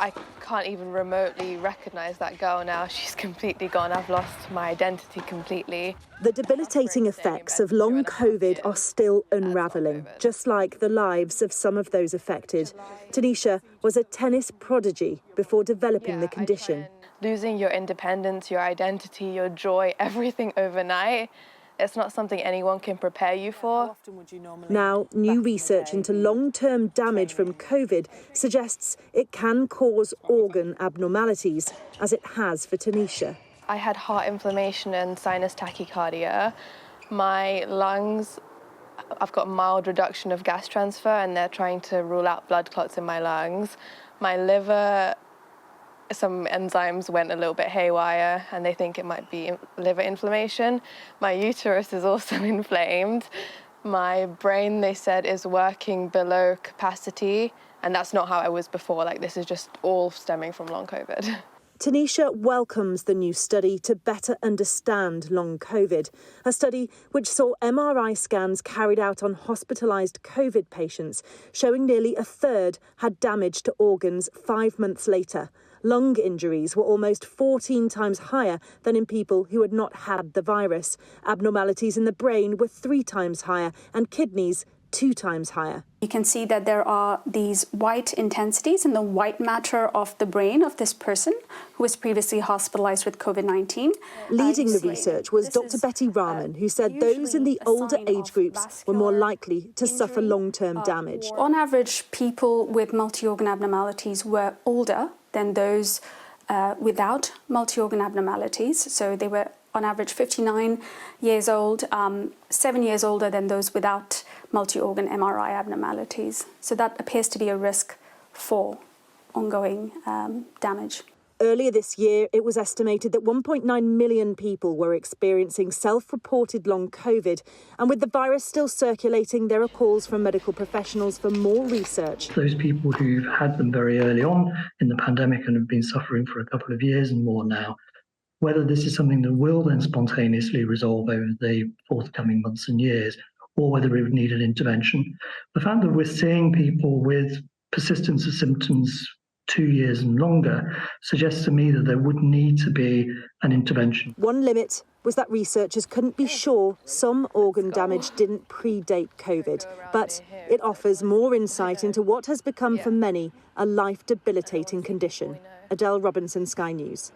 I can't even remotely recognise that girl now. She's completely gone. I've lost my identity completely. The debilitating effects of long COVID are still unravelling, just like the lives of some of those affected. Tanisha was a tennis prodigy before developing the condition. Losing your independence, your identity, your joy, everything overnight, it's not something anyone can prepare you for. Now, new research into long-term damage from COVID suggests it can cause organ abnormalities, as it has for Tanisha. I had heart inflammation and sinus tachycardia. My lungs, I've got mild reduction of gas transfer, and they're trying to rule out blood clots in my lungs. My liver, some enzymes went a little bit haywire and they think it might be liver inflammation. My uterus is also inflamed. My brain, they said, is working below capacity, and that's not how I was before. Like, this is just all stemming from long COVID. Tanisha welcomes the new study to better understand long COVID, a study which saw MRI scans carried out on hospitalised COVID patients, showing nearly a third had damage to organs 5 months later. Lung injuries were almost 14 times higher than in people who had not had the virus. Abnormalities in the brain were 3 times higher, and kidneys 2 times higher. You can see that there are these white intensities in the white matter of the brain of this person who was previously hospitalized with COVID-19. Leading the research was Dr. Betty Rahman, who said those in the older age groups were more likely to suffer long-term damage. On average, people with multi-organ abnormalities were older than those without multi-organ abnormalities. So they were on average 59 years old, 7 years older than those without multi-organ MRI abnormalities. So that appears to be a risk for ongoing damage. Earlier this year, it was estimated that 1.9 million people were experiencing self-reported long COVID. And with the virus still circulating, there are calls from medical professionals for more research. Those people who've had them very early on in the pandemic and have been suffering for a couple of years and more now, whether this is something that will then spontaneously resolve over the forthcoming months and years, or whether it would need an intervention. The fact that we're seeing people with persistence of symptoms 2 years and longer suggests to me that there would need to be an intervention. One limit was that researchers couldn't be sure some organ damage didn't predate COVID, but it offers more insight into what has become for many a life-debilitating condition. Adele Robinson, Sky News.